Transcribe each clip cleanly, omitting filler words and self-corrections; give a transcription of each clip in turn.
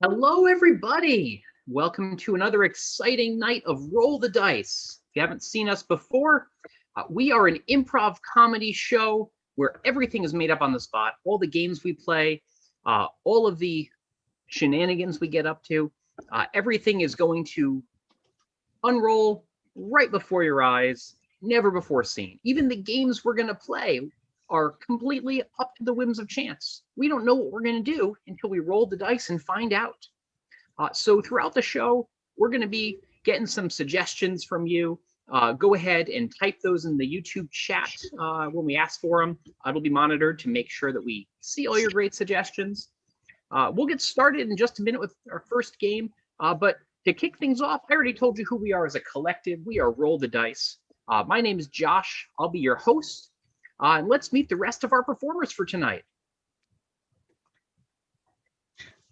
Hello, everybody. Welcome to another exciting night of Roll the Dice. If you haven't seen us before, we are an improv comedy show where everything is made up on the spot. All the games we play, all of the shenanigans we get up to, everything is going to unroll right before your eyes, never before seen. Even the games we're going to play are completely up to the whims of chance. We don't know what we're going to do until we roll the dice and find out. So throughout the show, we're going to be getting some suggestions from you. Go ahead and type those in the YouTube chat when we ask for them. It'll be monitored to make sure that we see all your great suggestions. We'll get started in just a minute with our first game. But to kick things off, I already told you who we are as a collective. We are Roll the Dice. My name is Josh. I'll be your host. And let's meet the rest of our performers for tonight.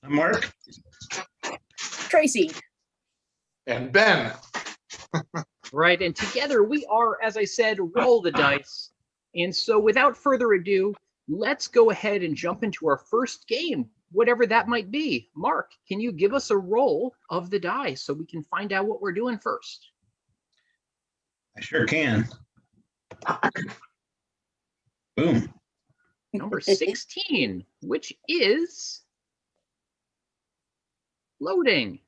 I'm Mark. Tracy. And Ben. Right, and together we are, as I said, Roll the Dice. And so without further ado, let's go ahead and jump into our first game, whatever that might be. Mark, can you give us a roll of the dice so we can find out what we're doing first? I sure can. Boom. Number 16, which is loading.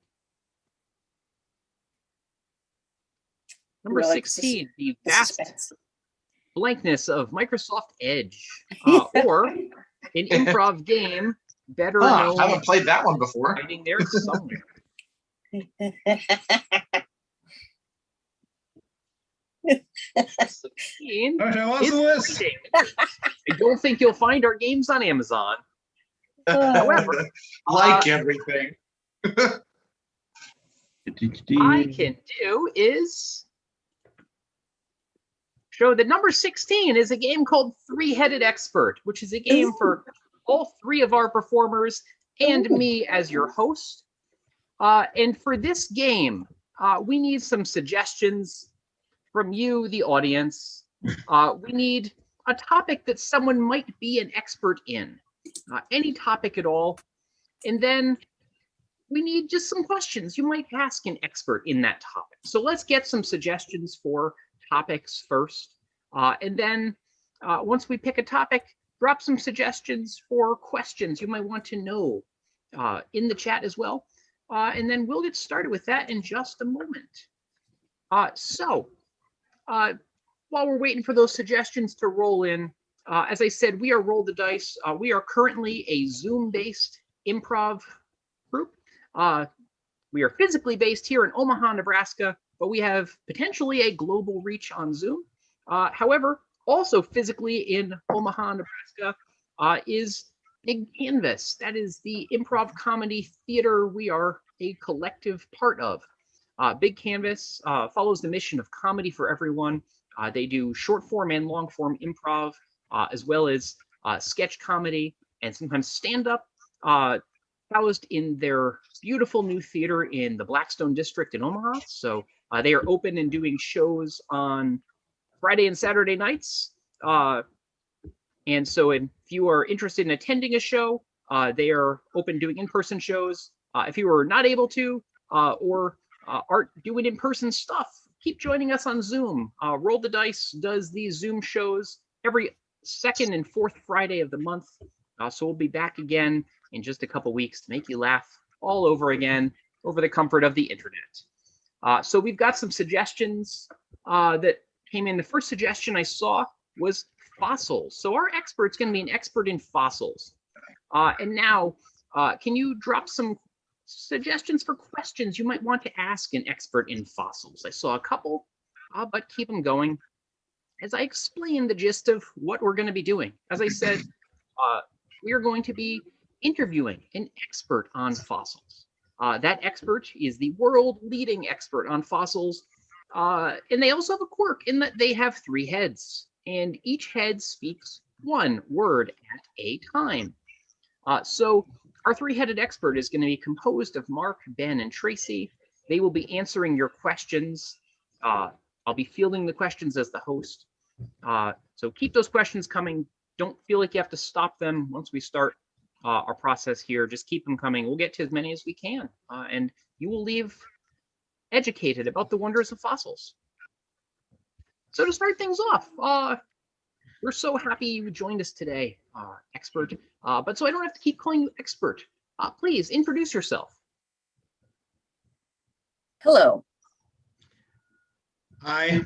Number 16, the vast blankness of Microsoft Edge, or an improv game better known. I haven't played that one before. Hiding there somewhere. I don't think you'll find our games on Amazon. However, everything. I can do is show that number 16 is a game called Three-Headed Expert, which is a game for all three of our performers and me as your host. And for this game, we need some suggestions from you, the audience. We need a topic that someone might be an expert in, any topic at all. And then we need just some questions you might ask an expert in that topic. So let's get some suggestions for topics first. And then once we pick a topic, drop some suggestions for questions you might want to know in the chat as well. And then we'll get started with that in just a moment. While we're waiting for those suggestions to roll in, as I said, we are Roll the Dice. We are currently a Zoom-based improv group. We are physically based here in Omaha, Nebraska, but we have potentially a global reach on Zoom. However, also physically in Omaha, Nebraska is Big Canvas. That is the improv comedy theater we are a collective part of. Big Canvas follows the mission of comedy for everyone. They do short form and long form improv, as well as sketch comedy and sometimes stand up, housed in their beautiful new theater in the Blackstone district in Omaha. So they are open and doing shows on Friday and Saturday nights. And so if you are interested in attending a show, they are open doing in-person shows. If you are not able to or aren't doing in-person stuff, keep joining us on Zoom. Roll the Dice does these Zoom shows every second and fourth Friday of the month. So we'll be back again in just a couple weeks to make you laugh all over again over the comfort of the internet. So we've got some suggestions that came in. The first suggestion I saw was fossils. So our expert's going to be an expert in fossils. And now, can you drop some suggestions for questions you might want to ask an expert in fossils? I saw a couple, but keep them going as I explain the gist of what we're going to be doing. As I said, we are going to be interviewing an expert on fossils. That expert is the world leading expert on fossils. And they also have a quirk in that they have three heads, and each head speaks one word at a time. So our three-headed expert is going to be composed of Mark, Ben, and Tracy. They will be answering your questions. I'll be fielding the questions as the host. So keep those questions coming. Don't feel like you have to stop them once we start. our process here. Just keep them coming. We'll get to as many as we can, and you will leave educated about the wonders of fossils. So to start things off, we're so happy you joined us today, expert. But so I don't have to keep calling you expert. Please introduce yourself. Hello. I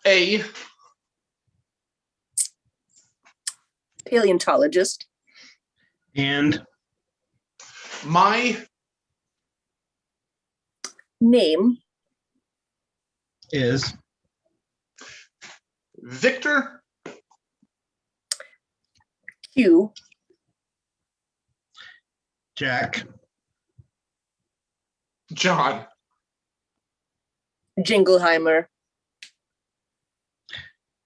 A Paleontologist. and my Name. is Victor Q. Jack John Jingleheimer.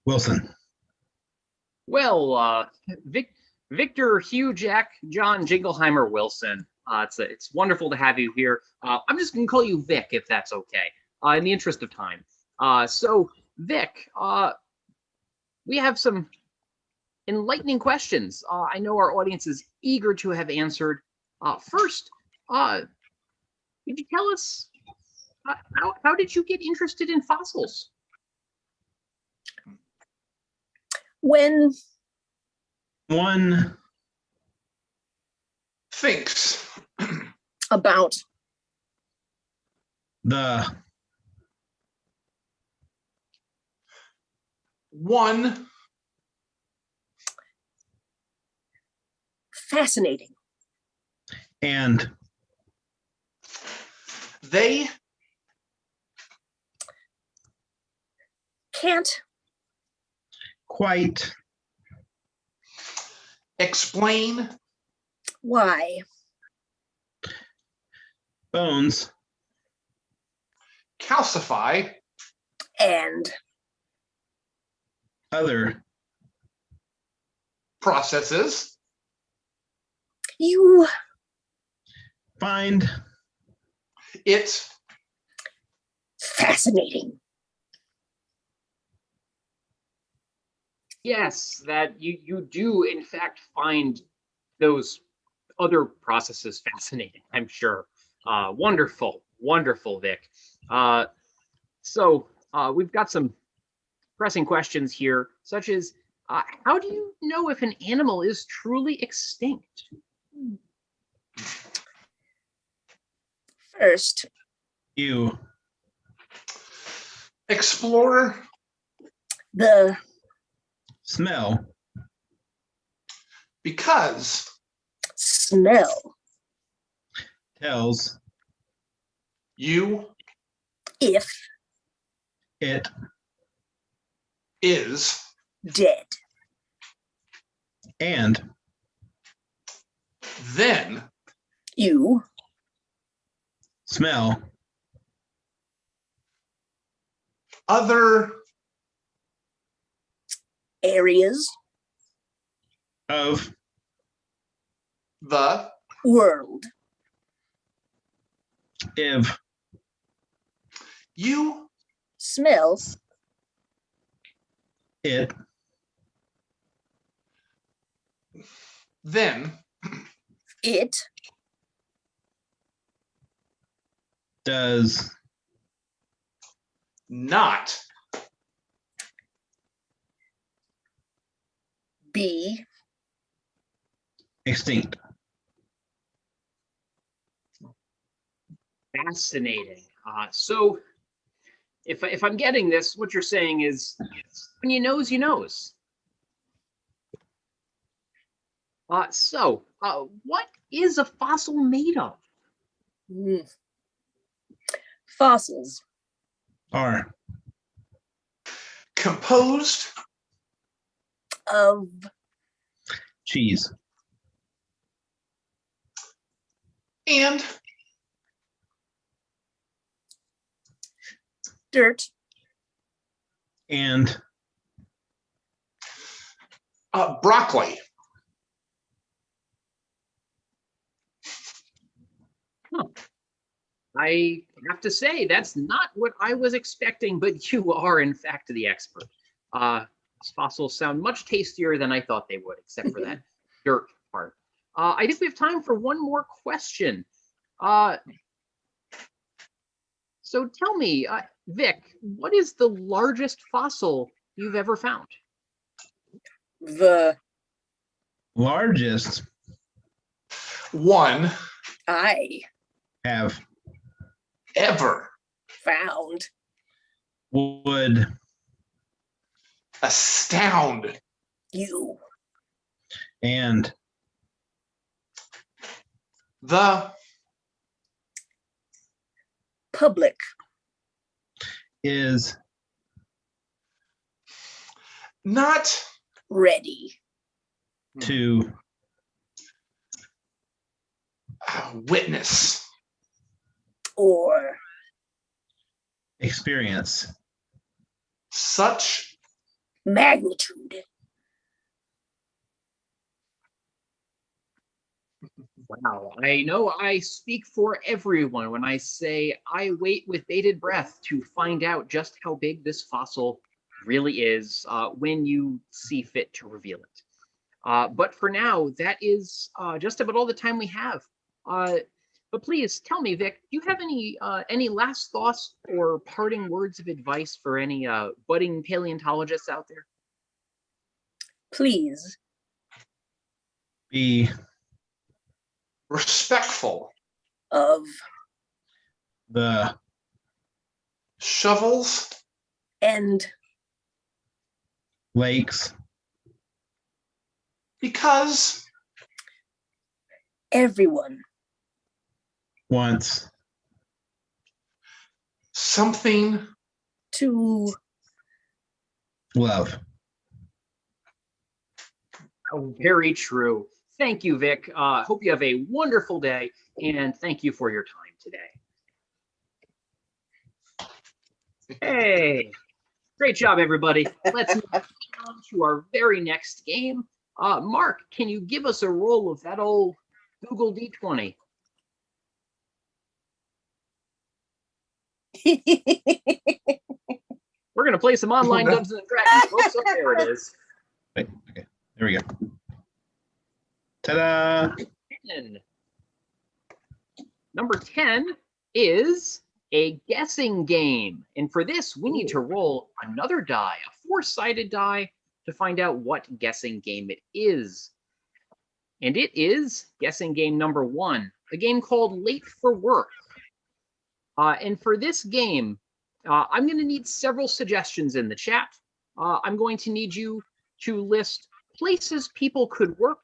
Wilson. Well, Victor, Hugh, Jack, John, Jingleheimer, Wilson. It's wonderful to have you here. I'm just going to call you Vic, if that's okay, in the interest of time. So, Vic, we have some enlightening questions. I know our audience is eager to have answered. First, could you tell us how did you get interested in fossils? When One thinks about the one fascinating. and they Can't quite explain why bones calcify and other processes you find it fascinating. Yes, that you do in fact find those other processes fascinating, I'm sure. Wonderful, wonderful, Vic. So we've got some pressing questions here, such as how do you know if an animal is truly extinct? First, you explore the smell because smell. tells you If it is dead. and then You smell other areas of the world. if you Smell it then it does not be extinct. Fascinating. So if I'm getting this, what you're saying is when you knows, you knows. So what is a fossil made of? Mm. Fossils Are composed of cheese and dirt and broccoli. I have to say that's not what I was expecting, but you are in fact the expert. These fossils sound much tastier than I thought they would, except for that dirt part. I think we have time for one more question. So tell me, Vic, what is the largest fossil you've ever found? The Largest One I have ever found would astound you. and the Public is not ready. to witness Or experience such magnitude. Wow, I know I speak for everyone when I say I wait with bated breath to find out just how big this fossil really is when you see fit to reveal it. But for now, that is just about all the time we have. But please tell me, Vic, do you have any last thoughts or parting words of advice for any budding paleontologists out there? Please be respectful of the shovels and lakes because everyone wants something to love. Oh, very true. Thank you, Vic. Hope you have a wonderful day, and thank you for your time today. Hey, great job, everybody. Let's move on to our very next game. Mark, can you give us a roll of that old Google D20? We're going to play some online Dungeons and Dragons, folks. Oh, there it is. Wait, okay, there we go. Ta-da! 10. Number 10 is a guessing game. And for this, we need to roll another die, a four-sided die, to find out what guessing game it is. And it is guessing game number 1, a game called Late for Work. And for this game, I'm going to need several suggestions in the chat. I'm going to need you to list places people could work,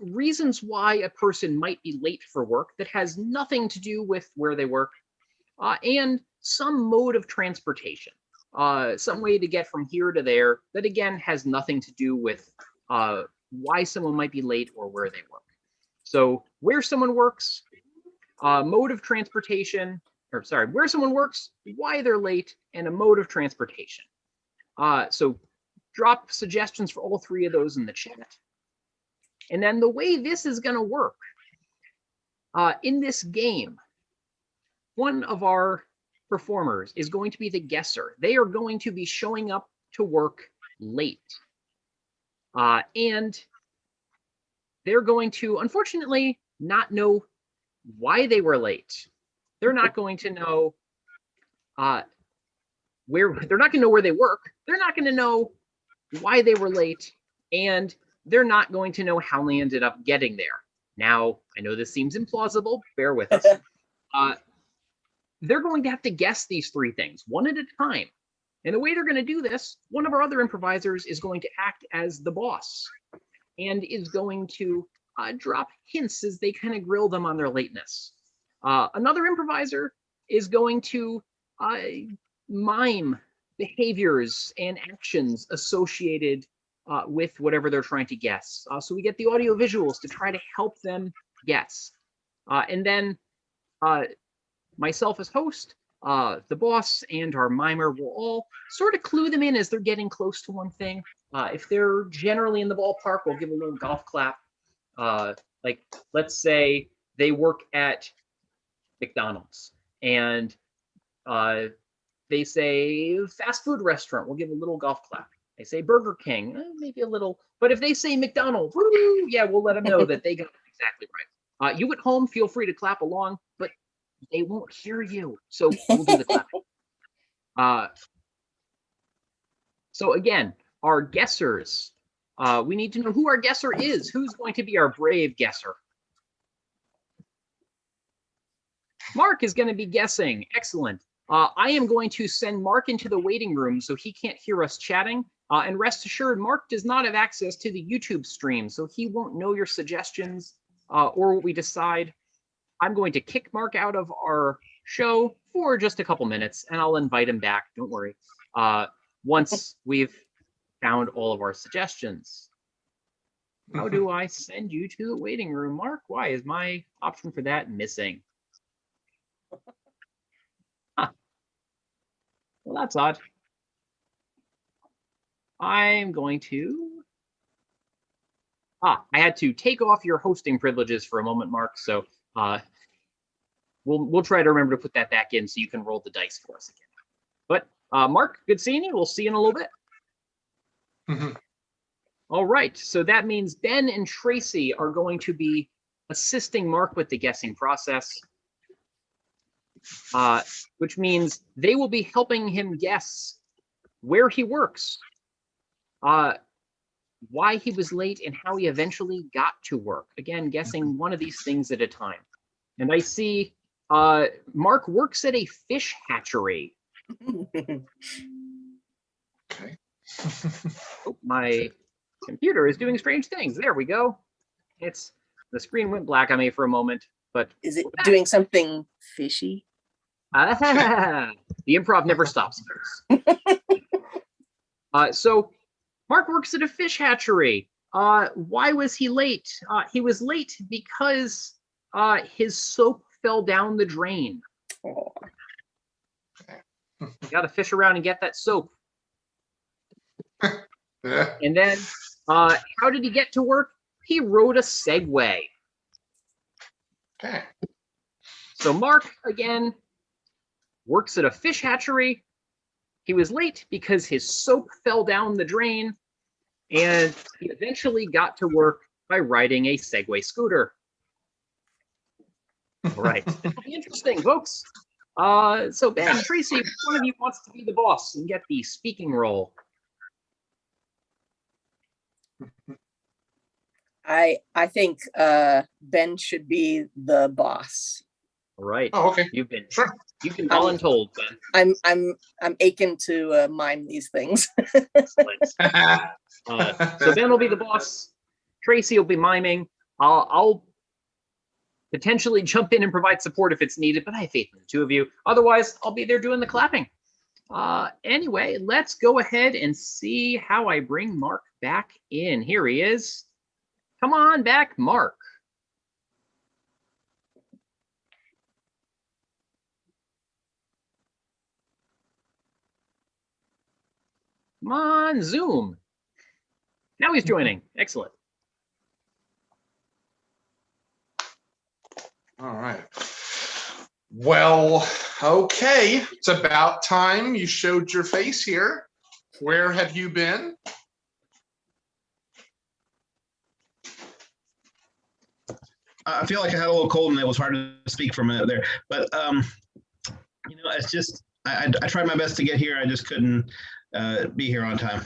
reasons why a person might be late for work that has nothing to do with where they work, and some mode of transportation, some way to get from here to there that, again, has nothing to do with why someone might be late or where they work. So where someone works, mode of transportation, or sorry, where someone works, why they're late, and a mode of transportation. So drop suggestions for all three of those in the chat. And then the way this is going to work, in this game, one of our performers is going to be the guesser. They are going to be showing up to work late. And they're going to, unfortunately, not know why they were late. They're not going to know where they work. They're not going to know why they were late, and they're not going to know how they ended up getting there. Now, I know this seems implausible. Bear with us. They're going to have to guess these three things one at a time. And the way they're going to do this, one of our other improvisers is going to act as the boss and is going to drop hints as they kind of grill them on their lateness. Another improviser is going to mime behaviors and actions associated with whatever they're trying to guess. So we get the audio visuals to try to help them guess. And then myself as host, the boss, and our mimer will all sort of clue them in as they're getting close to one thing. If they're generally in the ballpark, we'll give a little golf clap. Like, let's say they work at McDonald's and they say fast food restaurant, we'll give a little golf clap. They say Burger King, maybe a little. But if they say McDonald's, woo, yeah, we'll let them know that they got it exactly right. You at home, feel free to clap along, but they won't hear you. So we'll do the clapping. So again, our guessers. We need to know who our guesser is. Who's going to be our brave guesser? Mark is going to be guessing. Excellent. I am going to send Mark into the waiting room so he can't hear us chatting. And rest assured, Mark does not have access to the YouTube stream, so he won't know your suggestions or what we decide. I'm going to kick Mark out of our show for just a couple minutes, and I'll invite him back. Don't worry. Once we've found all of our suggestions. How do I send you to the waiting room, Mark? Why is my option for that missing? Huh. Well, that's odd. I'm going to. I had to take off your hosting privileges for a moment, Mark. So we'll try to remember to put that back in so you can roll the dice for us again. But Mark, good seeing you. We'll see you in a little bit. All right. So that means Ben and Tracy are going to be assisting Mark with the guessing process, which means they will be helping him guess where he works, why he was late, and how he eventually got to work. Again, guessing one of these things at a time. And I see Mark works at a fish hatchery. Okay. Oh, my computer is doing strange things. There we go. The screen went black on me for a moment, but Is it doing something fishy? the improv never stops. So Mark works at a fish hatchery. Why was he late? He was late because his soap fell down the drain. Oh. You got to fish around and get that soap. Yeah. And then, how did he get to work? He rode a Segway. Okay. So Mark, again, works at a fish hatchery. He was late because his soap fell down the drain, and he eventually got to work by riding a Segway scooter. All right. It'll be interesting, folks. So Ben, Tracy, which one of you wants to be the boss and get the speaking role? I think Ben should be the boss. All right. Oh, okay. You've been Sure. voluntold, Ben. I'm aching to mime these things. Excellent. So Ben will be the boss. Tracy will be miming. I'll potentially jump in and provide support if it's needed, but I have faith in the two of you. Otherwise, I'll be there doing the clapping. Anyway, let's go ahead and see how I bring Mark back in. Here he is. Come on back, Mark. Come on, Zoom. Now he's joining. Excellent. All right. Well, okay. It's about time you showed your face here. Where have you been? I feel like I had a little cold and it was hard to speak for a minute there. But, it's just, I tried my best to get here. I just couldn't be here on time.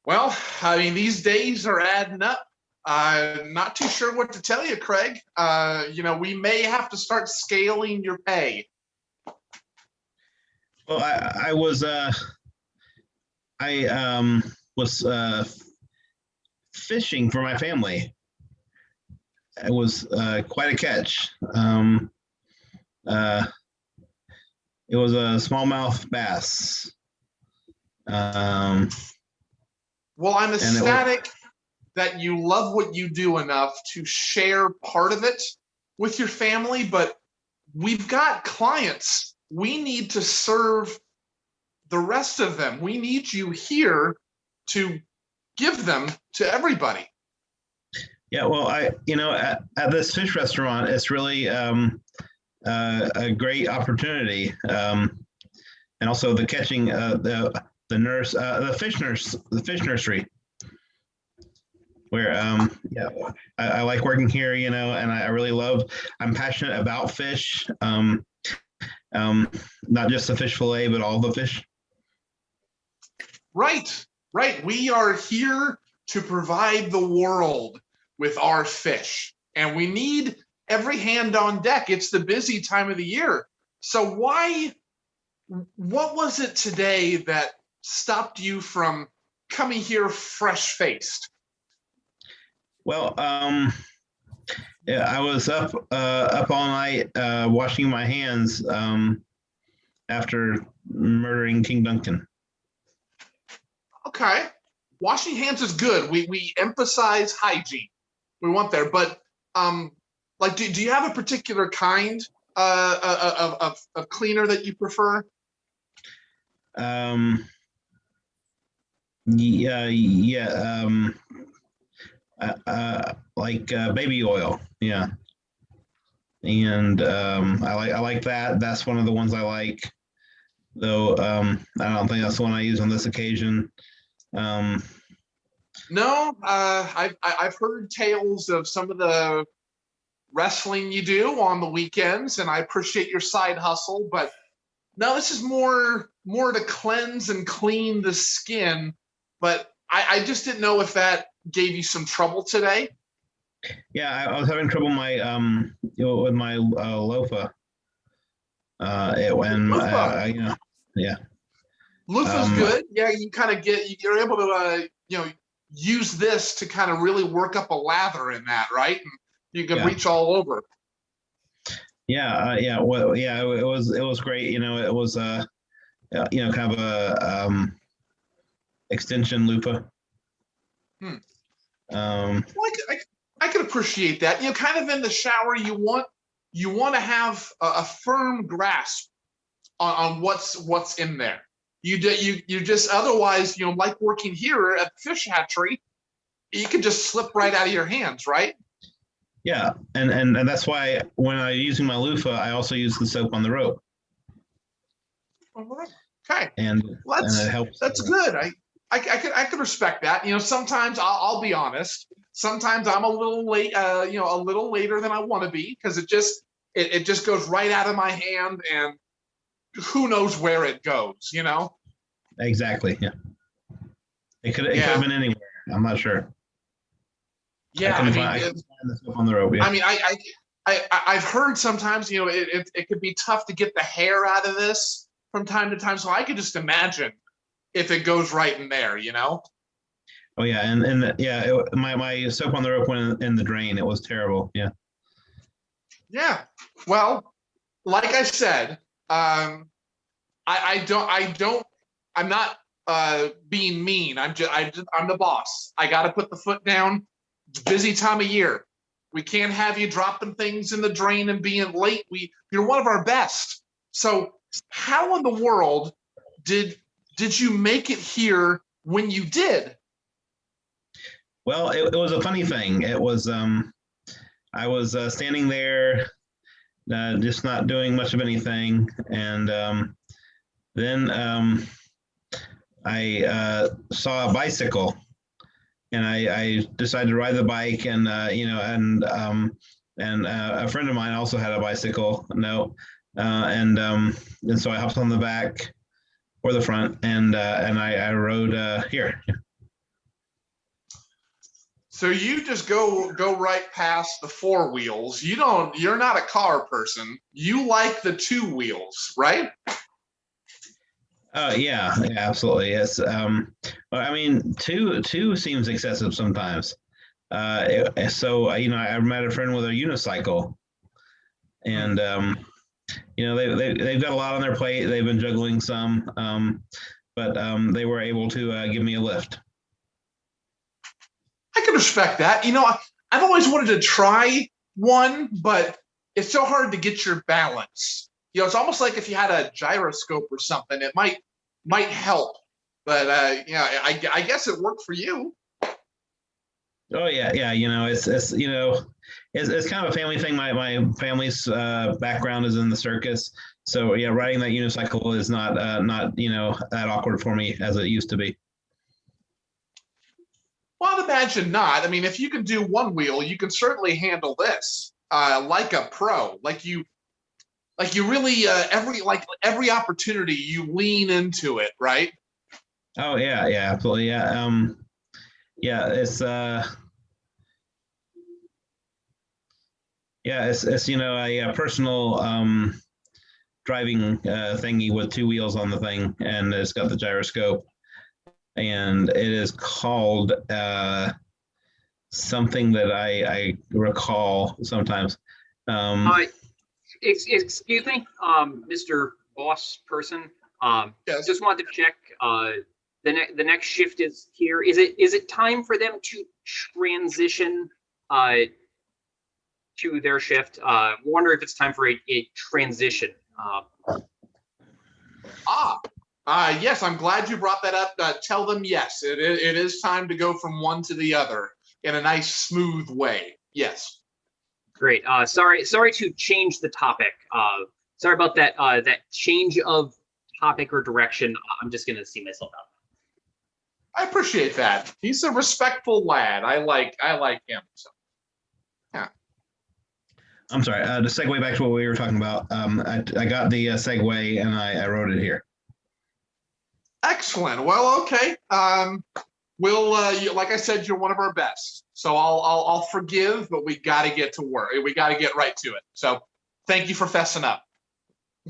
Well, I mean, these days are adding up. I'm not too sure what to tell you, Craig. We may have to start scaling your pay. Well, I was fishing for my family. It was quite a catch. It was a smallmouth bass. Well, I'm ecstatic that you love what you do enough to share part of it with your family, but we've got clients. We need to serve the rest of them. We need you here to give them to everybody. Yeah, well, at this fish restaurant, it's really a great opportunity, and also the catching the the fish nursery, where yeah, I like working here, you know, and I really I'm passionate about fish, not just the fish fillet, but all the fish. Right, right. We are here to provide the world with our fish, and we need every hand on deck. It's the busy time of the year. So what was it today that stopped you from coming here fresh-faced? Well, yeah, I was up all night washing my hands after murdering King Duncan. Okay, washing hands is good. We emphasize hygiene. We want there, but like, do you have a particular kind of cleaner that you prefer? Yeah, like baby oil, yeah, and I like that. That's one of the ones I like, though. I don't think that's the one I use on this occasion. No, I've heard tales of some of the wrestling you do on the weekends, and I appreciate your side hustle, but no, this is more to cleanse and clean the skin. But I just didn't know if that gave you some trouble today. Yeah, I was having trouble with my loofah. Yeah. Loofah's good. Yeah, you kind of you're able to use this to kind of really work up a lather in that, right? And you can reach all over. Yeah. Well, yeah, it was great. You know, it was kind of a extension loofah. Well, I can appreciate that. You know, kind of in the shower, you want to have a firm grasp on what's in there. You just otherwise, like working here at the fish hatchery, you can just slip right out of your hands, right? Yeah, and that's why when I'm using my loofah, I also use the soap on the rope. Okay, and it helps. That's good. I could respect that. Sometimes I'll be honest. Sometimes I'm a little late. A little later than I want to be, because it just goes right out of my hand, and who knows where it goes. Exactly. Yeah. It could have been anywhere. I'm not sure. Yeah, I couldn't find the stuff on the rope. Yeah. I mean, I've heard sometimes it could be tough to get the hair out of this from time to time. So I could just imagine if it goes right in there. Oh yeah, and yeah, my soap on the rope went in the drain. It was terrible. Yeah. Yeah. Well, like I said, I'm not being mean. I'm the boss. I got to put the foot down. It's busy time of year. We can't have you dropping things in the drain and being late. You're one of our best. So how in the world did you make it here when you did? Well, it was a funny thing. It was I was standing there, just not doing much of anything, and then I saw a bicycle, and I decided to ride the bike, and and a friend of mine also had a bicycle. And so I hopped on the back or the front, and I rode here. So you just go right past the four wheels. You're not a car person. You like the two wheels, right? Yeah, absolutely. Yes. I mean, two seems excessive sometimes. So I met a friend with a unicycle, and they've got a lot on their plate. They've been juggling some, but they were able to give me a lift. I can respect that. I've always wanted to try one, but it's so hard to get your balance. It's almost like if you had a gyroscope or something, it might help. But I guess it worked for you. Oh yeah. It's kind of a family thing. My family's background is in the circus, So yeah, riding that unicycle is not that awkward for me as it used to be. Well, I'd imagine not. I mean, if you can do one wheel, you can certainly handle this like a pro. Like you really every opportunity you lean into it, right? Oh yeah, absolutely, yeah. It's a personal driving thingy with two wheels on the thing, and it's got the gyroscope, and it is called something that I recall sometimes. Excuse me, Mr. Boss Person. Yes. Just wanted to check. The next shift is here. Is it time for them to transition to their shift? Wonder if it's time for a transition. Yes, I'm glad you brought that up. Tell them yes, it is time to go from one to the other in a nice, smooth way. Yes. Great. Sorry to change the topic. Sorry about that. That change of topic or direction. I'm just gonna see myself out. I appreciate that. He's a respectful lad. I like him. So. Yeah. I'm sorry. To segue back to what we were talking about, I got the segue and I wrote it here. Excellent. Well, okay. We'll like I said, you're one of our best. So I'll forgive, but we got to get to work. We got to get right to it. So thank you for fessing up.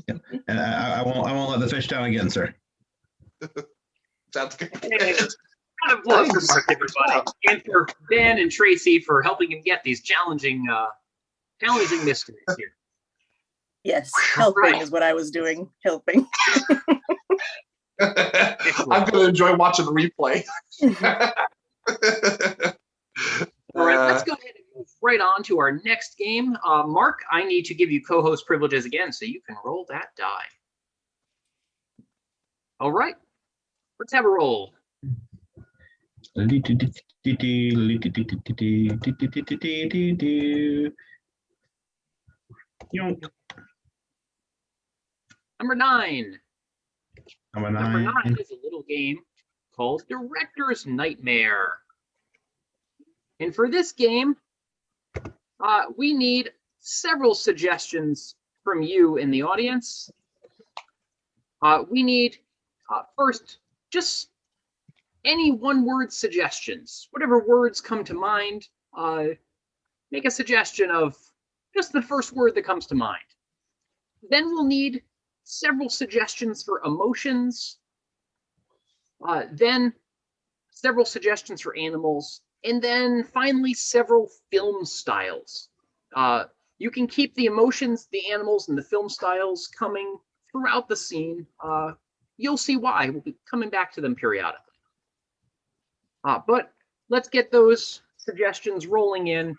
Yeah. And I won't let the fish down again, sir. Sounds good. Kind of love for Mark, everybody, and for Ben and Tracy for helping him get these challenging mysteries here. Yes, helping is what I was doing. Helping. I'm going to enjoy watching the replay. All right, let's go ahead and move right on to our next game. Mark, I need to give you co-host privileges again, so you can roll that die. All right, let's have a roll. Number 9. Number 9 is a little game called Director's Nightmare. And for this game, we need several suggestions from you in the audience. We need, first, just any one-word suggestions. Whatever words come to mind, make a suggestion of just the first word that comes to mind. Then we'll need several suggestions for emotions, then several suggestions for animals, and then finally several film styles. You can keep the emotions, the animals, and the film styles coming throughout the scene. You'll see why. We'll be coming back to them periodically. But let's get those suggestions rolling in,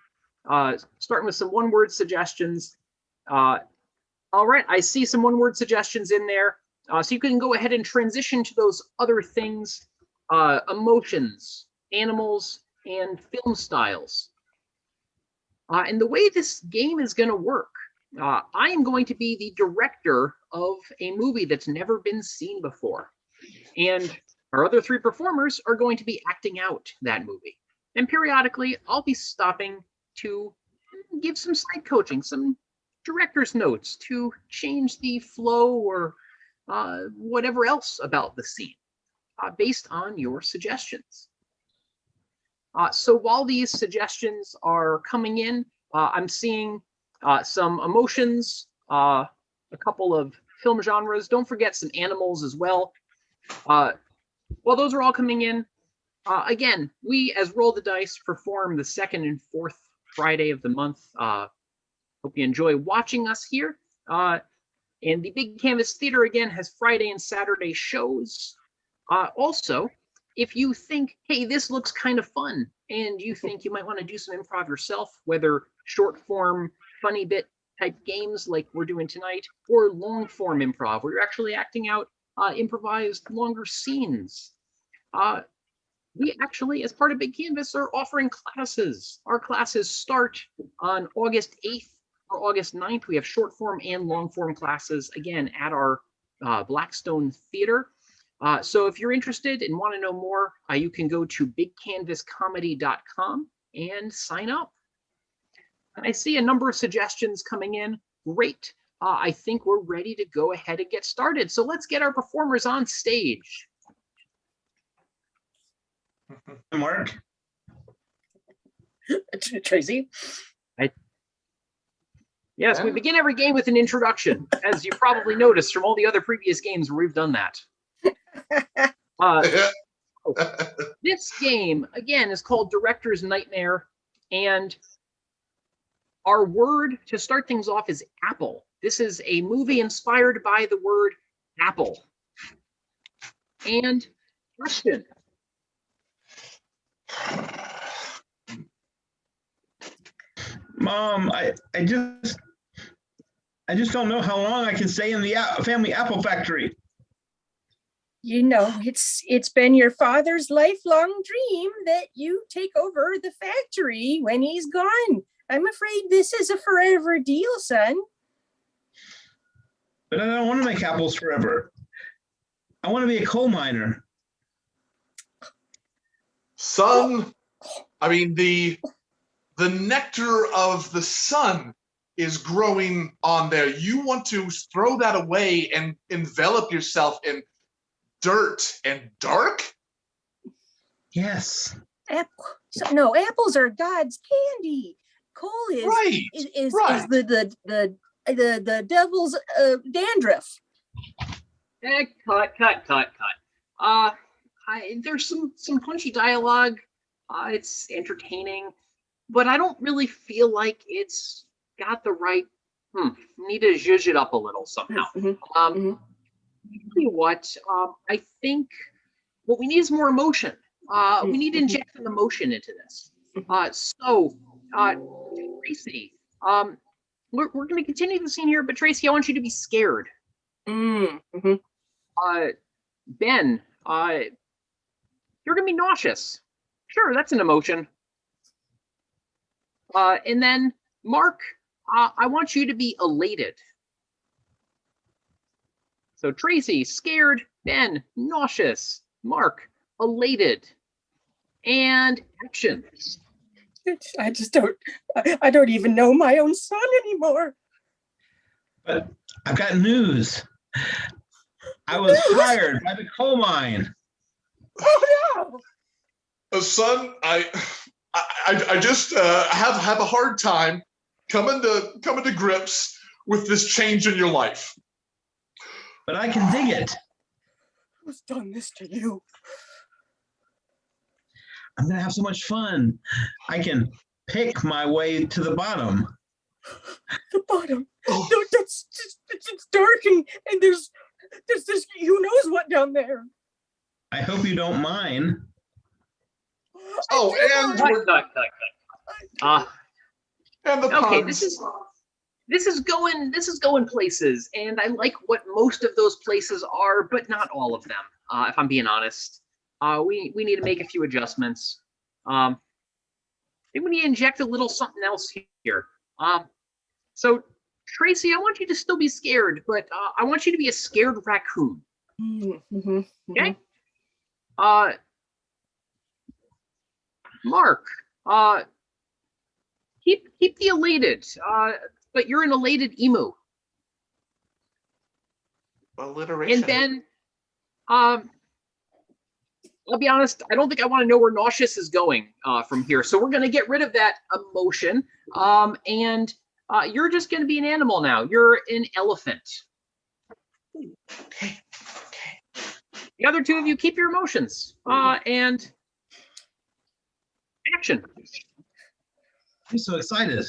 starting with some one-word suggestions. All right, I see some one-word suggestions in there. So you can go ahead and transition to those other things, emotions, animals, and film styles. And the way this game is going to work, I am going to be the director of a movie that's never been seen before. And our other 3 performers are going to be acting out that movie. And periodically, I'll be stopping to give some side coaching, some director's notes to change the flow or whatever else about the scene based on your suggestions. So while these suggestions are coming in, I'm seeing some emotions, a couple of film genres. Don't forget some animals as well. While those are all coming in, again, we as Roll the Dice perform the second and fourth Friday of the month. Hope you enjoy watching us here. And the Big Canvas Theater, again, has Friday and Saturday shows. Also, if you think, hey, this looks kind of fun, and you think you might want to do some improv yourself, whether short form, funny bit type games like we're doing tonight, or long form improv, where you're actually acting out improvised longer scenes. We actually, as part of Big Canvas, are offering classes. Our classes start on August 8th for August 9th, we have short form and long form classes, again, at our Blackstone Theater. So if you're interested and want to know more, you can go to bigcanvascomedy.com and sign up. I see a number of suggestions coming in. Great. I think we're ready to go ahead and get started. So let's get our performers on stage. Mark. Tracy. Yes, we begin every game with an introduction, as you probably noticed from all the other previous games where we've done that. This game, again, is called Director's Nightmare, and our word to start things off is apple. This is a movie inspired by the word apple. And question. Mom, I just don't know how long I can stay in the family apple factory. You know, it's been your father's lifelong dream that you take over the factory when he's gone. I'm afraid this is a forever deal, son. But I don't want to make apples forever. I want to be a coal miner. Son, I mean, the nectar of the sun is growing on there. You want to throw that away and envelop yourself in dirt and dark? Yes. No, apples are God's candy. Coal is Right, is right. the devil's dandruff. Cut. There's some punchy dialogue. It's entertaining, but I don't really feel like it's got the right. Need to zhuzh it up a little somehow. Tell you what, I think what we need is more emotion. We need to inject some emotion into this. Tracy, we're going to continue the scene here, but Tracy, I want you to be scared. Ben, you're going to be nauseous. Sure, that's an emotion. And then Mark, I want you to be elated. So Tracy, scared. Ben, nauseous. Mark, elated. And action. I just I don't even know my own son anymore. But I've got news. I was hired by the coal mine. Oh no! Son, I just have a hard time coming to grips with this change in your life. But I can dig it. Who's done this to you? I'm going to have so much fun. I can pick my way to the bottom. The bottom. No, it's dark and there's this who knows what down there. I hope you don't mind. Oh, and the puns. Okay, this is going places, and I like what most of those places are, but not all of them. If I'm being honest, we need to make a few adjustments. I think we need to inject a little something else here. So Tracy, I want you to still be scared, but I want you to be a scared raccoon. Okay. Mark, keep the elated, but you're an elated emu. Alliteration. And then, I'll be honest, I don't think I want to know where nauseous is going from here. So we're going to get rid of that emotion. And you're just going to be an animal now. You're an elephant. Okay. The other two of you keep your emotions. And action. I'm so excited.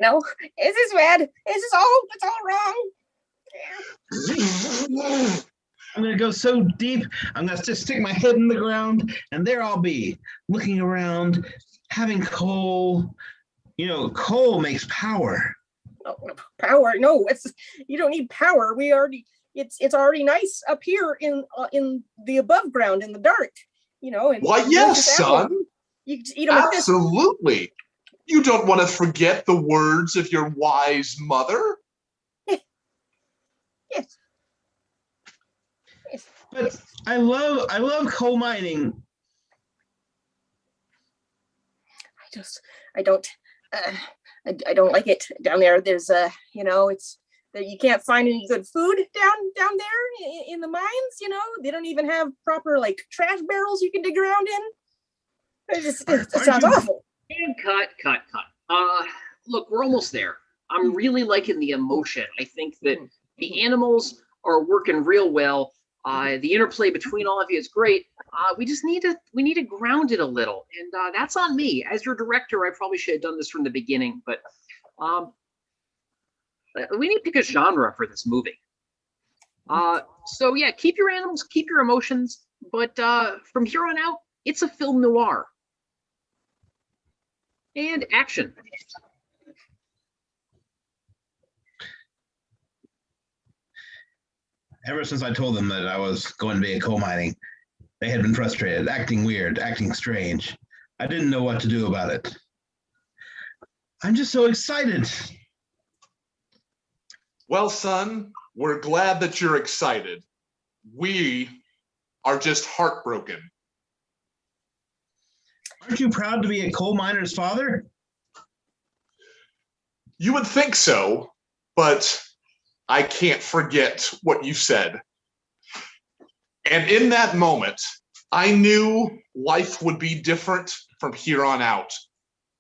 No, this is bad. It's all wrong. I'm going to go so deep, I'm going to just stick my head in the ground, and there I'll be, looking around, having coal. You know, coal makes power. No, power. No, you don't need power. It's already nice up here in the above ground in the dark. You know. And Why, yes, son. You can just eat them like this. Absolutely. You don't want to forget the words of your wise mother. Yes. Yes. But I love coal mining. I don't, I don't like it down there. There's it's that you can't find any good food down there in the mines. They don't even have proper like trash barrels you can dig around in. It sounds awful. And cut. Look, we're almost there. I'm really liking the emotion. I think that the animals are working real well. The interplay between all of you is great. We need to ground it a little, and that's on me as your director. I probably should have done this from the beginning, but we need to pick a genre for this movie. So yeah, keep your animals, keep your emotions, but from here on out, it's a film noir. And action. Ever since I told them that I was going to be a coal mining, they had been frustrated, acting weird, acting strange. I didn't know what to do about it. I'm just so excited. Well, son, we're glad that you're excited. We are just heartbroken. Aren't you proud to be a coal miner's father? You would think so, but I can't forget what you said. And in that moment, I knew life would be different from here on out.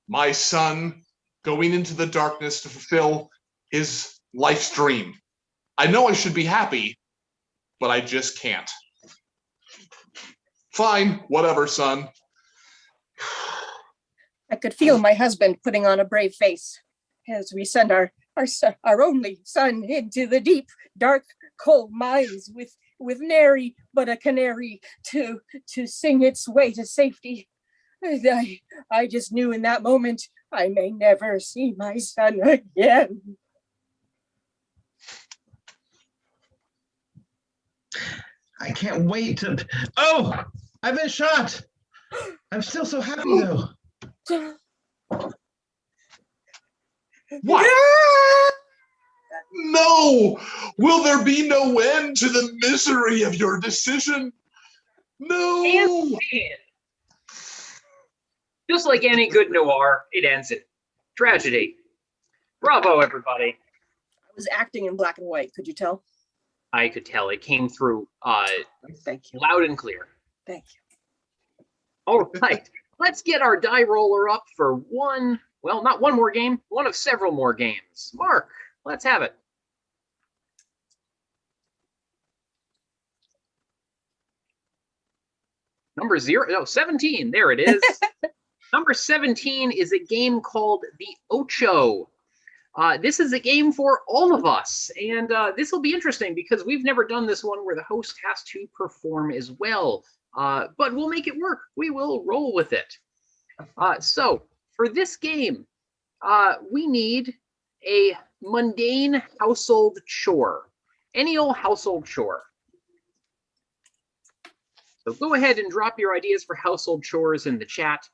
My son going into the darkness to fulfill his life's dream. I know I should be happy, but I just can't. Fine, whatever, son. I could feel my husband putting on a brave face as we send our only son into the deep, dark coal mines with nary but a canary to sing its way to safety. I just knew in that moment I may never see my son again. I can't wait to. Oh, I've been shot. I'm still so happy though. What? No! Will there be no end to the misery of your decision? No! Just like any good noir, it ends in tragedy. Bravo, everybody. I was acting in black and white. Could you tell? I could tell it came through Thank you. loud and clear. Thank you. All right, let's get our die roller up for one, well, not one more game, one of several more games. Mark, let's have it. Number 17, there it is. Number 17 is a game called The Ocho. This is a game for all of us, and this will be interesting because we've never done this one where the host has to perform as well, but we'll make it work. We will roll with it. So for this game, we need a mundane household chore, any old household chore. So go ahead and drop your ideas for household chores in the chat.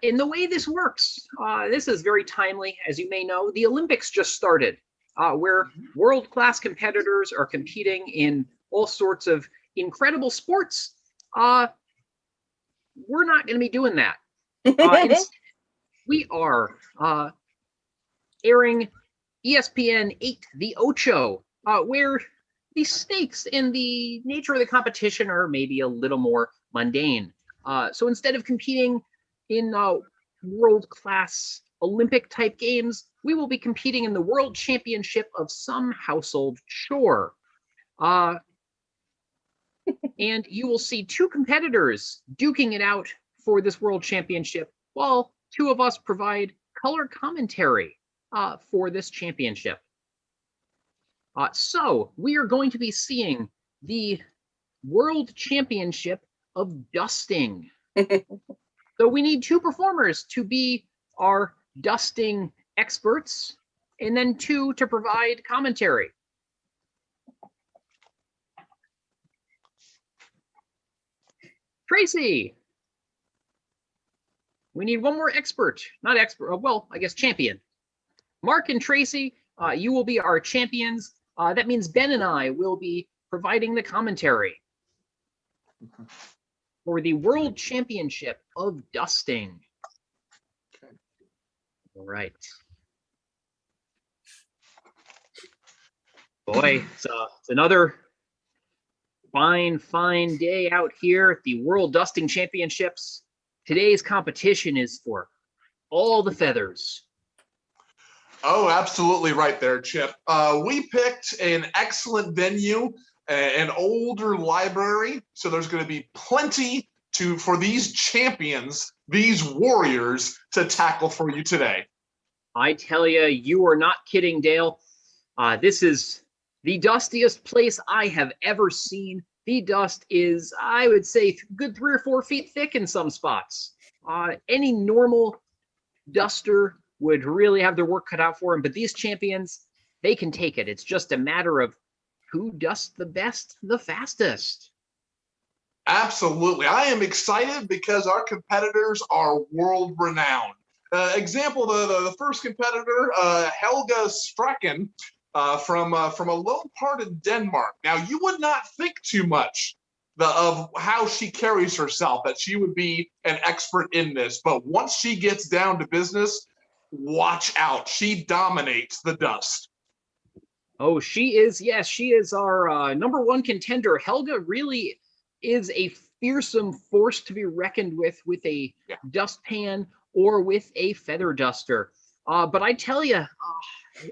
In the way this works, this is very timely. As you may know, the Olympics just started, where world-class competitors are competing in all sorts of incredible sports. We're not going to be doing that. Instead, we are airing ESPN 8, The Ocho, where the stakes and the nature of the competition are maybe a little more mundane. So instead of competing in world-class Olympic-type games, we will be competing in the World Championship of some household chore. And you will see two competitors duking it out for this World Championship, while two of us provide color commentary for this championship. So we are going to be seeing the World Championship of Dusting. So we need two performers to be our dusting experts, and then two to provide commentary. Tracy. We need one more expert, not expert, well, I guess champion. Mark and Tracy, you will be our champions. That means Ben and I will be providing the commentary for the World Championship of Dusting. Okay. All right. Boy, it's another fine day out here at the World Dusting Championships. Today's competition is for all the feathers. Oh, absolutely right there, Chip. We picked an excellent venue, an older library, so there's going to be plenty for these champions, these warriors, to tackle for you today. I tell you, you are not kidding, Dale. This is the dustiest place I have ever seen. The dust is, I would say, good 3 or 4 feet thick in some spots. Any normal duster would really have their work cut out for them, but these champions, they can take it. It's just a matter of who dusts the best, the fastest. Absolutely. I am excited because our competitors are world renowned. Example, the first competitor, Helga Strecken, from a low part of Denmark. Now, you would not think too much of how she carries herself, that she would be an expert in this. But once she gets down to business, watch out. She dominates the dust. Oh, she is. Yes, she is our #1 contender. Helga really is a fearsome force to be reckoned with a dustpan or with a feather duster. But I tell you,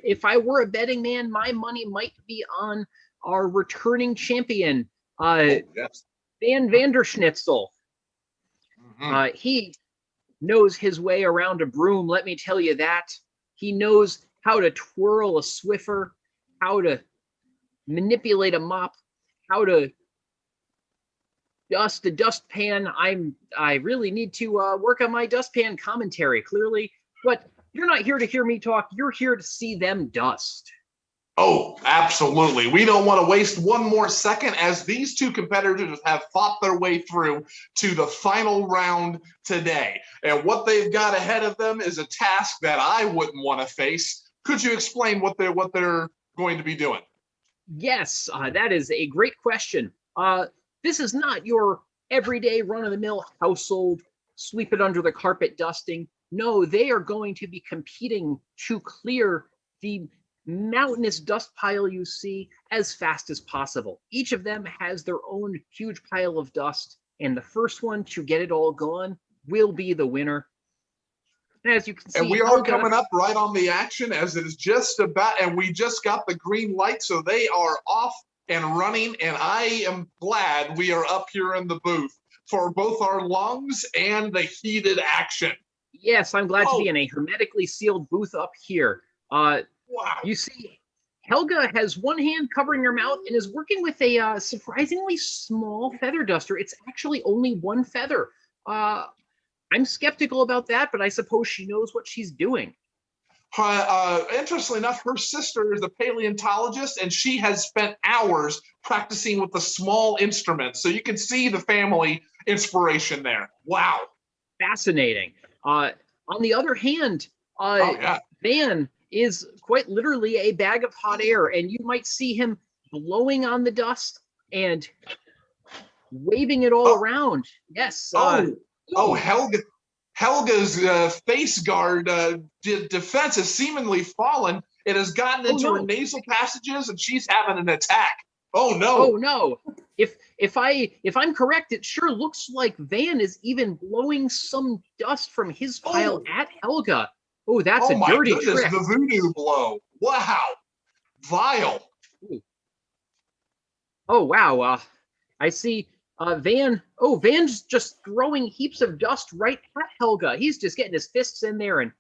if I were a betting man, my money might be on our returning champion, Van Vanderschnitzel. Mm-hmm. He knows his way around a broom, let me tell you that. He knows how to twirl a Swiffer, how to manipulate a mop, how to dust a dustpan. I really need to work on my dustpan commentary, clearly. But you're not here to hear me talk. You're here to see them dust. Oh, absolutely. We don't want to waste one more second, as these two competitors have fought their way through to the final round today. And what they've got ahead of them is a task that I wouldn't want to face. Could you explain what they're going to be doing? Yes, that is a great question. This is not your everyday run-of-the-mill household, sweep it under the carpet dusting. No, they are going to be competing to clear the mountainous dust pile you see as fast as possible. Each of them has their own huge pile of dust, and the first one to get it all gone will be the winner. And as you can see, and we are coming up right on the action, as it is just about, and we just got the green light, so they are off and running, and I am glad we are up here in the booth for both our lungs and the heated action. Yes, I'm glad to be in a hermetically sealed booth up here. Wow. You see, Helga has one hand covering her mouth and is working with a surprisingly small feather duster. It's actually only one feather. I'm skeptical about that, but I suppose she knows what she's doing. Interestingly enough, her sister is a paleontologist, and she has spent hours practicing with the small instruments. So you can see the family inspiration there. Wow. Fascinating. On the other hand, Van is quite literally a bag of hot air, and you might see him blowing on the dust and waving it all around. Yes. Helga's face guard defense has seemingly fallen. It has gotten into her nasal passages, and she's having an attack. Oh no! Oh no! If I'm correct, it sure looks like Van is even blowing some dust from his pile at Helga. Oh, that's a dirty trick. The voodoo blow. Wow. Vile. Ooh. Oh, wow. I see Van's just throwing heaps of dust right at Helga. He's just getting his fists in there and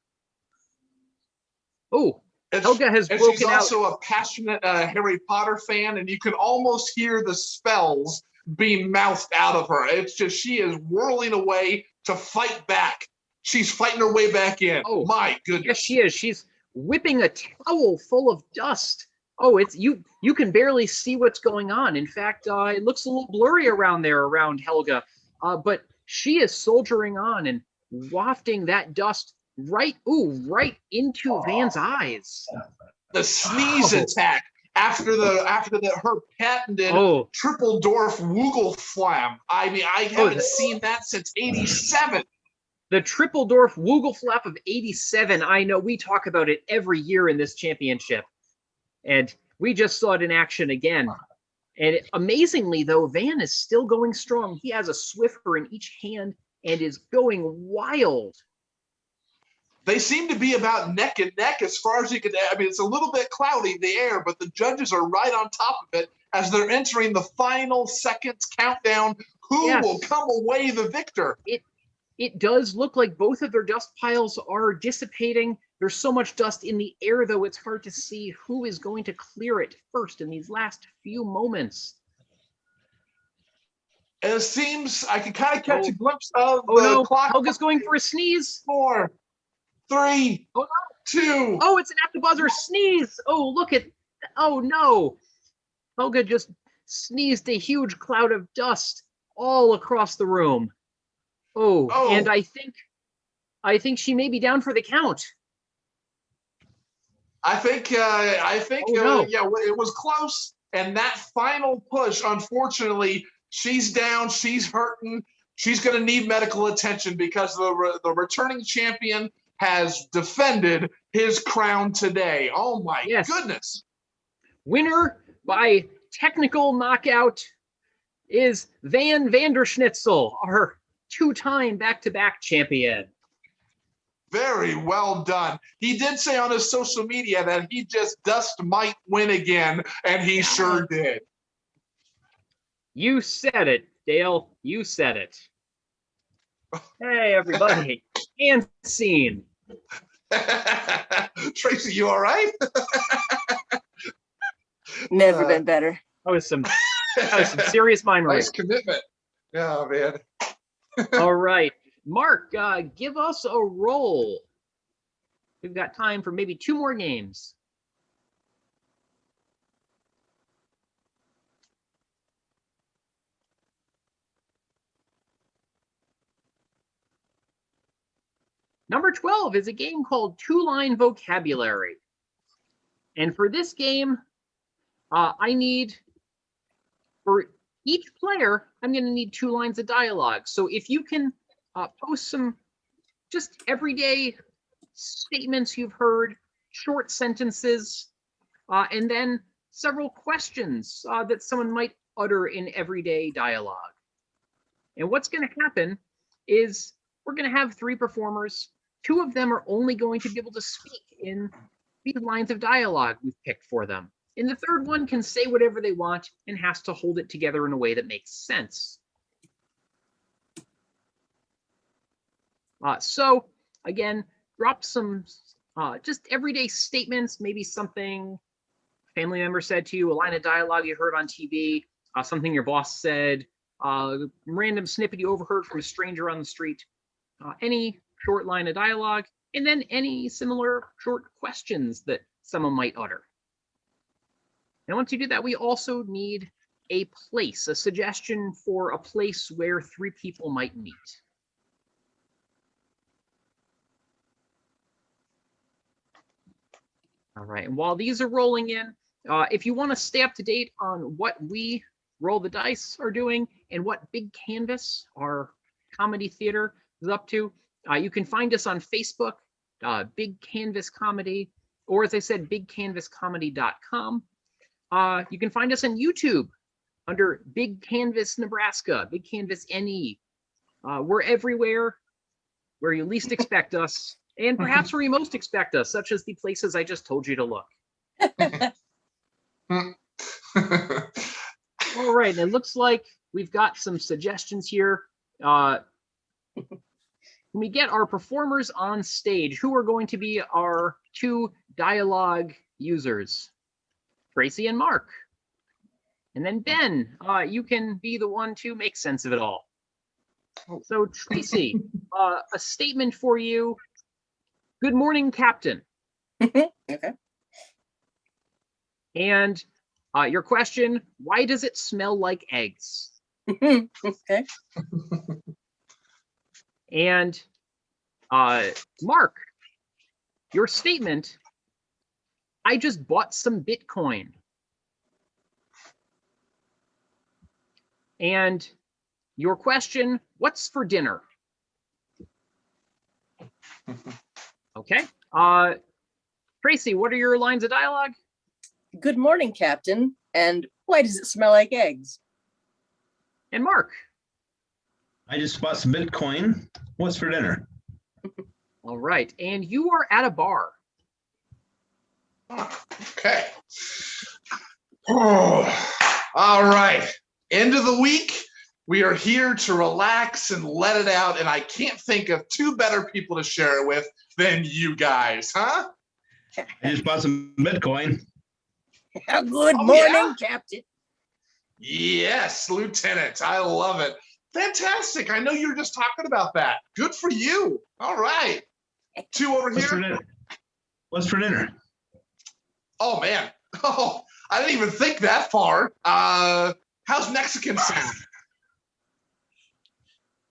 Helga has broken out. She's also a passionate Harry Potter fan, and you can almost hear the spells being mouthed out of her. It's just she is whirling away to fight back. She's fighting her way back in. Oh, my goodness. Yes, she is. She's whipping a towel full of dust. Oh, it's you can barely see what's going on. In fact, it looks a little blurry around Helga. But she is soldiering on, and wafting that dust right into Van's eyes. The sneeze attack after her patented triple dwarf Woogle Flam. I mean, I haven't seen that since '87. The triple dwarf Woogle Flap of '87. I know we talk about it every year in this championship, and we just saw it in action again. And amazingly, though, Van is still going strong. He has a Swiffer in each hand and is going wild. They seem to be about neck and neck as far as you can. I mean, it's a little bit cloudy, the air, but the judges are right on top of it as they're entering the final seconds countdown. Who will come away the victor? It does look like both of their dust piles are dissipating. There's so much dust in the air, though, it's hard to see who is going to clear it first in these last few moments. And it seems I can kind of catch a glimpse of the clock. Helga's going for a sneeze. 4, 3, 2. Oh, it's an at the buzzer sneeze. Oh no. Helga just sneezed a huge cloud of dust all across the room. And I think she may be down for the count. I think yeah, it was close. And that final push, unfortunately, she's down, she's hurting. She's going to need medical attention because the returning champion has defended his crown today. Oh my goodness. Winner by technical knockout is Van Vanderschnitzel, our two-time back-to-back champion. Very well done. He did say on his social media that he just might win again, and he sure did. You said it, Dale. You said it. Hey, everybody. And scene. Tracy, you all right? Never been better. That was some serious mind right. Nice commitment. Yeah, man. All right. Mark, give us a roll. We've got time for maybe 2 more games. Number 12 is a game called Two-Line Vocabulary. And for this game, I need, for each player, I'm going to need 2 lines of dialogue. So if you can post some just everyday statements you've heard, short sentences, and then several questions that someone might utter in everyday dialogue. And what's going to happen is we're going to have 3 performers. 2 of them are only going to be able to speak in these lines of dialogue we've picked for them. And the 3rd one can say whatever they want and has to hold it together in a way that makes sense. So again, drop some just everyday statements, maybe something a family member said to you, a line of dialogue you heard on TV, something your boss said, random snippet you overheard from a stranger on the street, any short line of dialogue, and then any similar short questions that someone might utter. And once you do that, we also need a place, a suggestion for a place where 3 people might meet. All right, and while these are rolling in, if you want to stay up to date on what we Roll the Dice are doing and what Big Canvas, our comedy theater, is up to, you can find us on Facebook, Big Canvas Comedy, or as I said, bigcanvascomedy.com. You can find us on YouTube under Big Canvas Nebraska, Big Canvas NE. We're everywhere where you least expect us, and perhaps where you most expect us, such as the places I just told you to look. All right, it looks like we've got some suggestions here. When we get our performers on stage, who are going to be our 2 dialogue users? Tracy and Mark. And then Ben, you can be the one to make sense of it all. So Tracy, a statement for you. Good morning, Captain. Okay. And your question, why does it smell like eggs? Okay. And Mark, your statement, I just bought some Bitcoin. And your question, what's for dinner? Okay. Tracy, what are your lines of dialogue? Good morning, Captain. And why does it smell like eggs? And Mark? I just bought some Bitcoin. What's for dinner? All right. And you are at a bar. Okay. Oh, all right. End of the week. We are here to relax and let it out. And I can't think of two better people to share it with than you guys, huh? I just bought some Bitcoin. Good Oh, morning, Captain. Yes, Lieutenant. I love it. Fantastic. I know you were just talking about that. Good for you. All right. Two over What's for here. dinner? What's for dinner? Oh, man. Oh, I didn't even think that far. How's Mexican sound?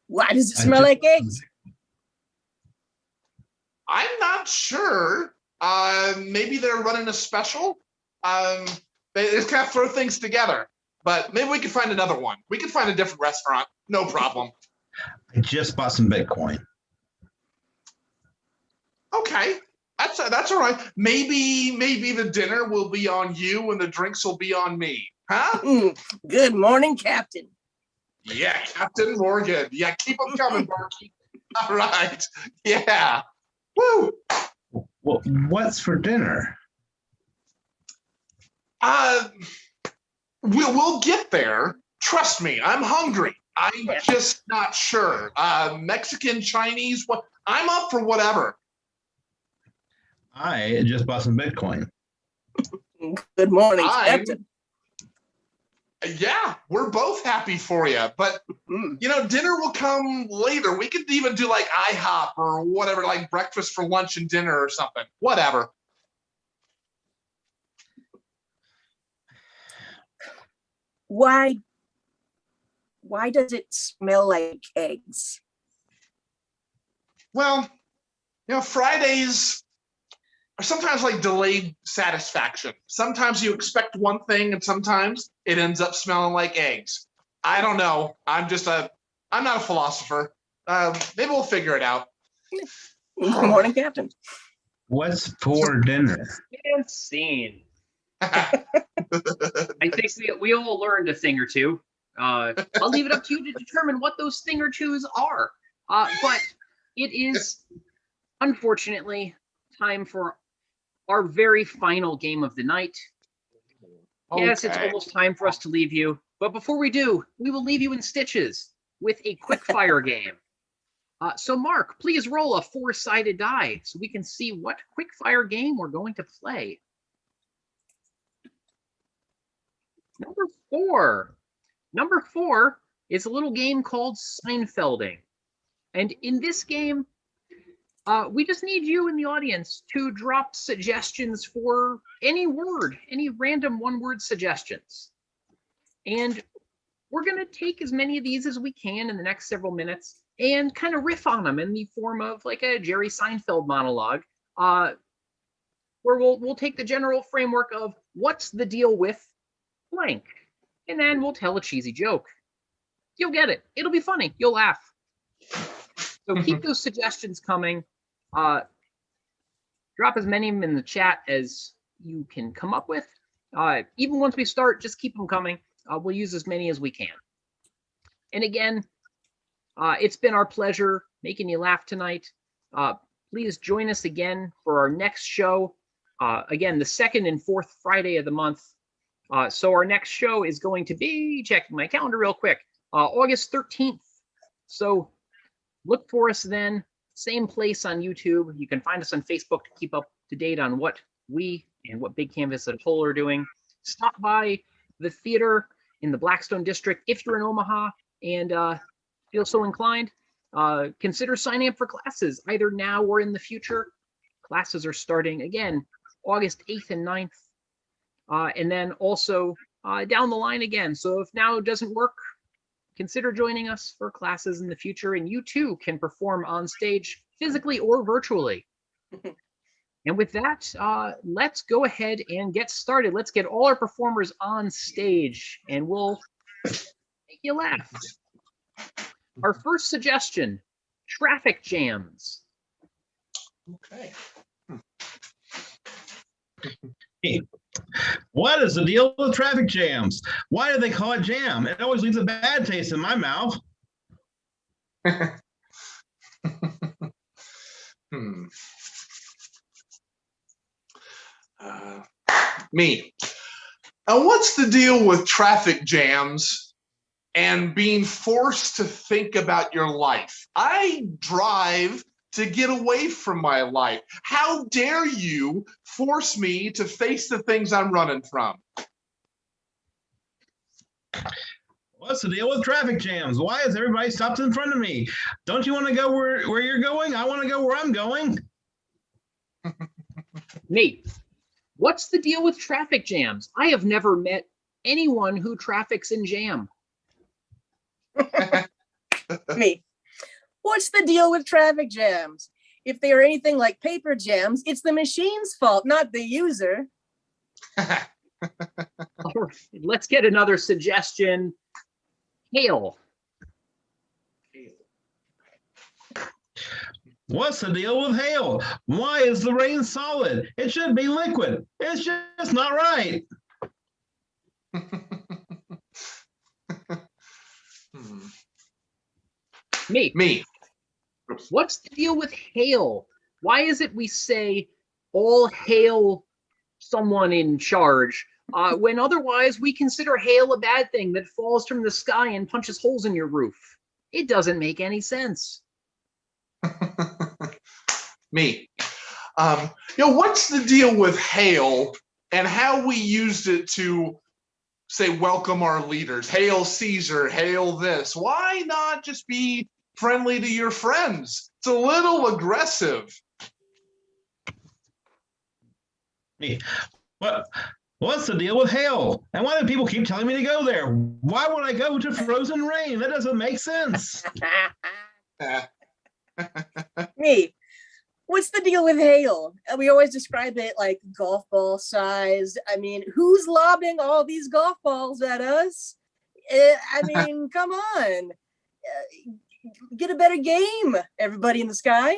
Why does it smell like eggs? I'm not sure. Maybe they're running a special. They just kind of throw things together. But maybe we could find another one. We could find a different restaurant. No problem. I just bought some Bitcoin. Okay. That's all right. Maybe the dinner will be on you and the drinks will be on me. Huh? Good morning, Captain. Yeah, Captain Morgan. Yeah, keep them coming, Barky. All right. Yeah. Woo. Well, what's for dinner? We'll get there. Trust me, I'm hungry. I'm just not sure. Mexican, Chinese, what? I'm up for whatever. I just bought some Bitcoin. Good morning, Captain. Yeah, we're both happy for you. But, dinner will come later. We could even do like IHOP or whatever, like breakfast for lunch and dinner or something. Whatever. Why does it smell like eggs? Well, Fridays are sometimes like delayed satisfaction. Sometimes you expect one thing and sometimes it ends up smelling like eggs. I don't know. I'm not a philosopher. Maybe we'll figure it out. Good morning, Captain. What's for dinner? And scene. I think we all learned a thing or two. I'll leave it up to you to determine what those thing or twos are. But it is, unfortunately, time for our very final game of the night. Yes, it's almost time for us to leave you. But before we do, we will leave you in stitches with a quick fire game. So Mark, please roll a 4-sided die so we can see what quick fire game we're going to play. Number 4. Number 4 is a little game called Seinfelding. And in this game, we just need you in the audience to drop suggestions for any word, any random one-word suggestions. And we're going to take as many of these as we can in the next several minutes and kind of riff on them in the form of like a Jerry Seinfeld monologue, where we'll take the general framework of what's the deal with blank, and then we'll tell a cheesy joke. You'll get it. It'll be funny. You'll laugh. So keep those suggestions coming. Drop as many of them in the chat as you can come up with. Even once we start, just keep them coming. We'll use as many as we can. And again, it's been our pleasure making you laugh tonight. Please join us again for our next show. Again, the 2nd and 4th Friday of the month. So our next show is going to be, checking my calendar real quick, August 13th. So look for us then. Same place on YouTube. You can find us on Facebook to keep up to date on what we and what Big Canvas as a whole are doing. Stop by the theater in the Blackstone District if you're in Omaha and feel so inclined. Consider signing up for classes either now or in the future. Classes are starting again August 8th and 9th. And then also down the line again. So if now doesn't work, consider joining us for classes in the future, and you too can perform on stage physically or virtually. And with that, let's go ahead and get started. Let's get all our performers on stage and we'll make you laugh. Our first suggestion, traffic jams. Okay. What is the deal with traffic jams? Why do they call it jam? It always leaves a bad taste in my mouth. Me. What's the deal with traffic jams and being forced to think about your life? I drive to get away from my life. How dare you force me to face the things I'm running from? What's the deal with traffic jams? Why is everybody stopped in front of me? Don't you want to go where you're going? I want to go where I'm going. Nate, what's the deal with traffic jams? I have never met anyone who traffics in jam. Me. What's the deal with traffic jams? If they are anything like paper jams, it's the machine's fault, not the user. Let's get another suggestion. Hail. What's the deal with hail? Why is the rain solid? It should be liquid. It's just not right. Me. What's the deal with hail? Why is it we say all hail someone in charge when otherwise we consider hail a bad thing that falls from the sky and punches holes in your roof? It doesn't make any sense. Me. What's the deal with hail and how we used it to say welcome our leaders? Hail Caesar, hail this. Why not just be friendly to your friends? It's a little aggressive. Me. What's the deal with hail? And why do people keep telling me to go there? Why would I go to frozen rain? That doesn't make sense. Me. What's the deal with hail? We always describe it like golf ball size. I mean, who's lobbing all these golf balls at us? I mean, come on. Get a better game, everybody in the sky.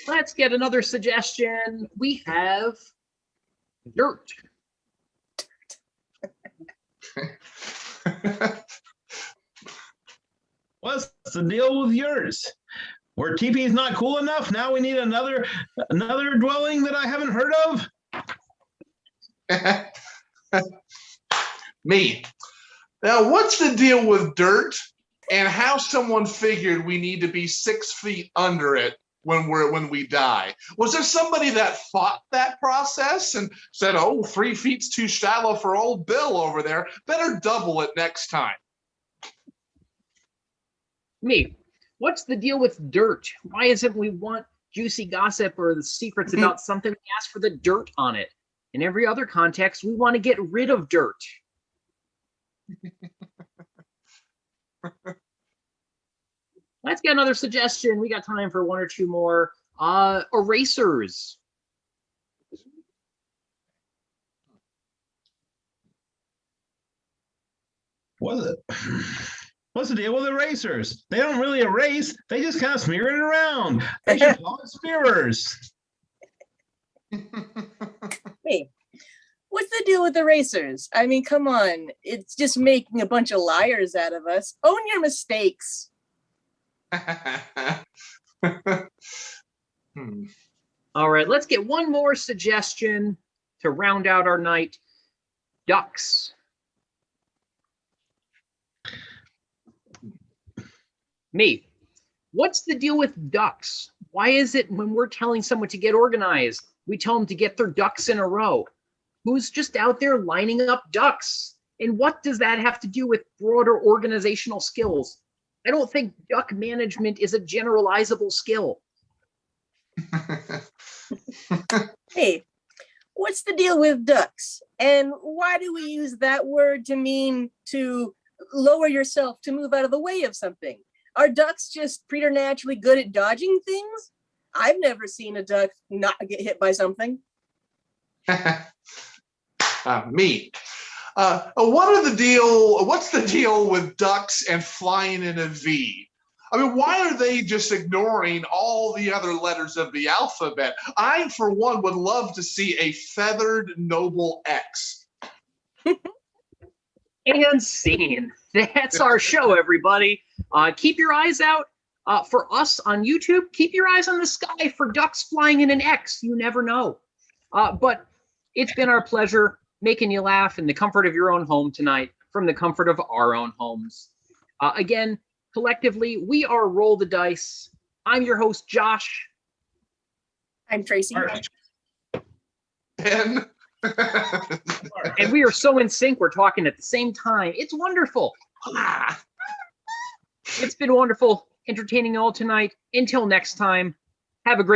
Let's get another suggestion. We have dirt. What's the deal with yours? Where TP is not cool enough, now we need another dwelling that I haven't heard of? Me. Now, what's the deal with dirt and how someone figured we need to be 6 feet under it when we die? Was there somebody that fought that process and said, oh, 3 feet's too shallow for old Bill over there, better double it next time? Me. What's the deal with dirt? Why isn't we want juicy gossip or the secrets about something? We ask for the dirt on it. In every other context, we want to get rid of dirt. Let's get another suggestion. We got time for one or two more. Erasers. What's the deal with erasers? They don't really erase. They just kind of smear it around. They should call it smearers. Hey, what's the deal with erasers? I mean, come on. It's just making a bunch of liars out of us. Own your mistakes. All right, let's get one more suggestion to round out our night. Ducks. Me. What's the deal with ducks? Why is it when we're telling someone to get organized, we tell them to get their ducks in a row? Who's just out there lining up ducks? And what does that have to do with broader organizational skills? I don't think duck management is a generalizable skill. Hey, what's the deal with ducks? And why do we use that word to mean to lower yourself to move out of the way of something? Are ducks just preternaturally good at dodging things? I've never seen a duck not get hit by something. Me. What's the deal with ducks and flying in a V? I mean, why are they just ignoring all the other letters of the alphabet? I, for one, would love to see a feathered noble X. And scene. That's our show, everybody. Keep your eyes out for us on YouTube. Keep your eyes on the sky for ducks flying in an X. You never know. But it's been our pleasure making you laugh in the comfort of your own home tonight, from the comfort of our own homes. Again, collectively, we are Roll the Dice. I'm your host, Josh. I'm Tracy. Ben. And we are so in sync, we're talking at the same time. It's wonderful. It's been wonderful entertaining you all tonight. Until next time, have a great